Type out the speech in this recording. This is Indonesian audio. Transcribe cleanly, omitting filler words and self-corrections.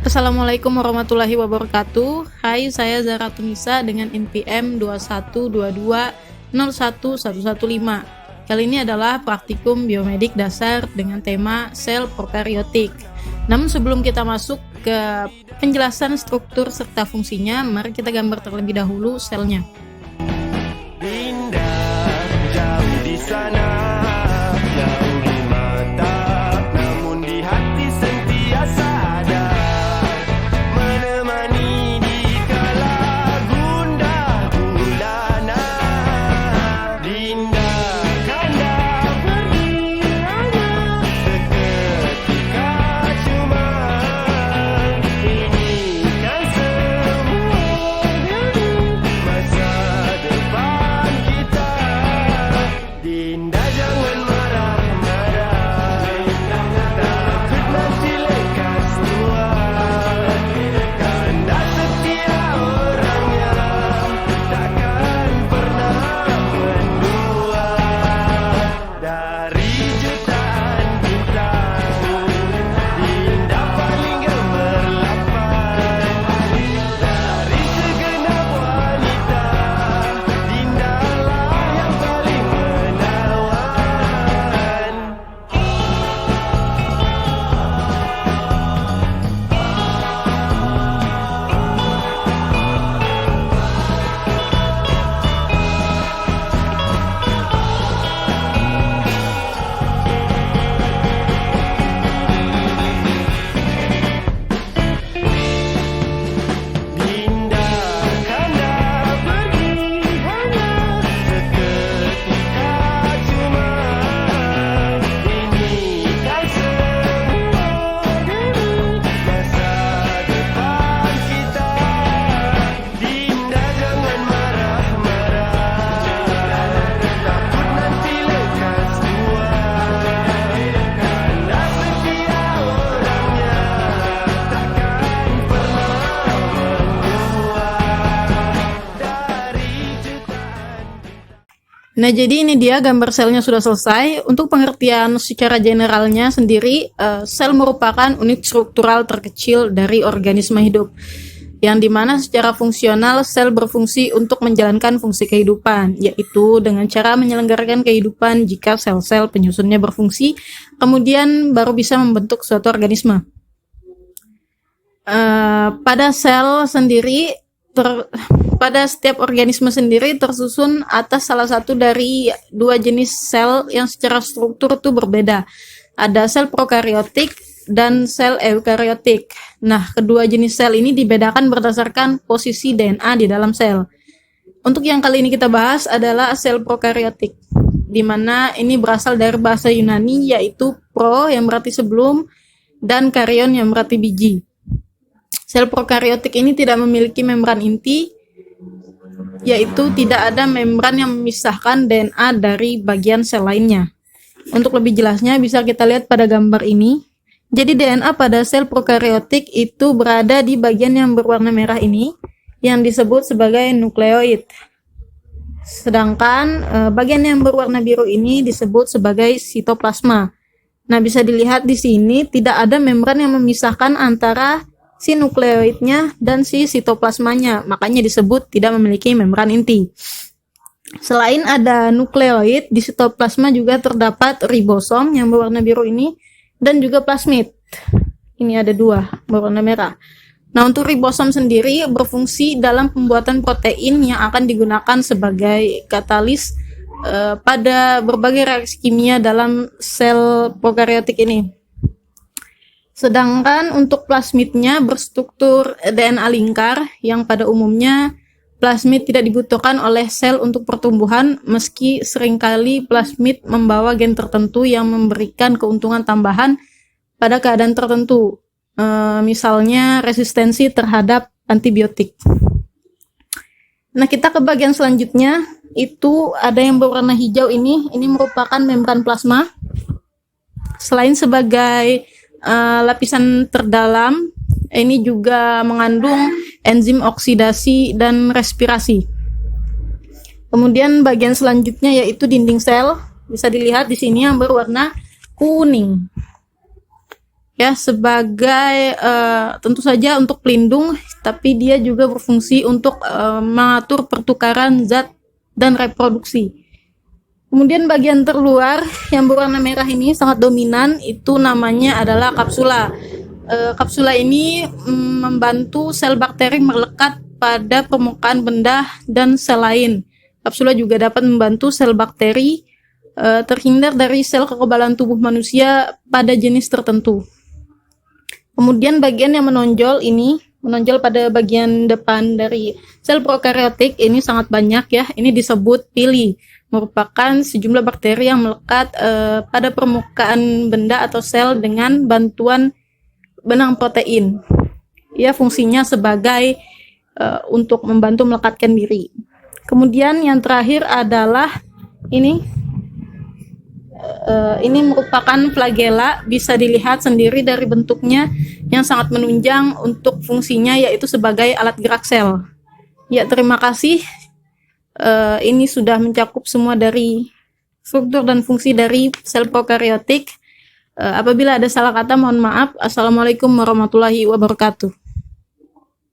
Assalamualaikum warahmatullahi wabarakatuh. Hai, saya Zara Tunisa dengan NPM 212201115. Kali ini adalah praktikum biomedik dasar dengan tema sel prokaryotik. Namun sebelum kita masuk ke penjelasan struktur serta fungsinya, mari kita gambar terlebih dahulu selnya. Indah jauh di sana, jauh di mata, namun di hati sentiasa ada, menemani di kala gundah gulana. Dinda kanda pergi hanya seketika, cuma ini kan semua demi masa depan kita. Dinda jangan marah-marah, takut nanti lekas tua. Kanda setia orangnya, takkan pernah mendua. Dari jutaan bintang, Dinda paling gemerlapan. Dari segenap wanita, Dinda lah yang paling menawan. Dinda kanda pergi hanya seketika, cuma ini kan semua demi masa depan kita. Dinda jangan marah-marah, takut nanti lekas tua. Kanda setia orangnya, takkan pernah mendua. Dari jutaan. Nah, jadi ini dia gambar selnya sudah selesai. Untuk pengertian secara generalnya sendiri, sel merupakan unit struktural terkecil dari organisme hidup, yang dimana secara fungsional sel berfungsi untuk menjalankan fungsi kehidupan, yaitu dengan cara menyelenggarakan kehidupan jika sel-sel penyusunnya berfungsi, kemudian baru bisa membentuk suatu organisme. Pada sel sendiri, pada setiap organisme sendiri tersusun atas salah satu dari dua jenis sel yang secara struktur itu berbeda. Ada sel prokaryotik dan sel eukaryotik. Nah, kedua jenis sel ini dibedakan berdasarkan posisi DNA di dalam sel. Untuk yang kali ini kita bahas adalah sel prokaryotik, di mana ini berasal dari bahasa Yunani, yaitu pro yang berarti sebelum dan karyon yang berarti biji. Sel prokaryotik ini tidak memiliki membran inti, yaitu tidak ada membran yang memisahkan DNA dari bagian sel lainnya. Untuk lebih jelasnya bisa kita lihat pada gambar ini. Jadi DNA pada sel prokaryotik itu berada di bagian yang berwarna merah ini, yang disebut sebagai nukleoid. Sedangkan bagian yang berwarna biru ini disebut sebagai sitoplasma. Nah, bisa dilihat di sini tidak ada membran yang memisahkan antara si nukleoidnya dan si sitoplasmanya, makanya disebut tidak memiliki membran inti. Selain ada nukleoid, di sitoplasma juga terdapat ribosom yang berwarna biru ini dan juga plasmid. Ini ada dua berwarna merah. Nah, untuk ribosom sendiri berfungsi dalam pembuatan protein yang akan digunakan sebagai katalis pada berbagai reaksi kimia dalam sel prokaryotik ini. Sedangkan untuk plasmidnya berstruktur DNA lingkar, yang pada umumnya plasmid tidak dibutuhkan oleh sel untuk pertumbuhan, meski seringkali plasmid membawa gen tertentu yang memberikan keuntungan tambahan pada keadaan tertentu, misalnya resistensi terhadap antibiotik. Nah, kita ke bagian selanjutnya, itu ada yang berwarna hijau ini merupakan membran plasma. Selain sebagai lapisan terdalam, ini juga mengandung enzim oksidasi dan respirasi. Kemudian bagian selanjutnya yaitu dinding sel, bisa dilihat di sini yang berwarna kuning. ya sebagai tentu saja untuk pelindung, tapi dia juga berfungsi untuk mengatur pertukaran zat dan reproduksi. Kemudian bagian terluar yang berwarna merah ini sangat dominan, itu namanya adalah kapsula. Kapsula ini membantu sel bakteri melekat pada permukaan benda dan sel lain. Kapsula juga dapat membantu sel bakteri terhindar dari sel kekebalan tubuh manusia pada jenis tertentu. Kemudian bagian yang menonjol pada bagian depan dari sel prokaryotik ini sangat banyak ya. Ini disebut pili, merupakan sejumlah bakteri yang melekat pada permukaan benda atau sel dengan bantuan benang protein. Ya, fungsinya sebagai untuk membantu melekatkan diri. Kemudian yang terakhir adalah ini merupakan flagela, bisa dilihat sendiri dari bentuknya yang sangat menunjang untuk fungsinya yaitu sebagai alat gerak sel. Ya, terima kasih. Ini sudah mencakup semua dari struktur dan fungsi dari sel prokaryotik. Apabila ada salah kata mohon maaf. Assalamualaikum warahmatullahi wabarakatuh.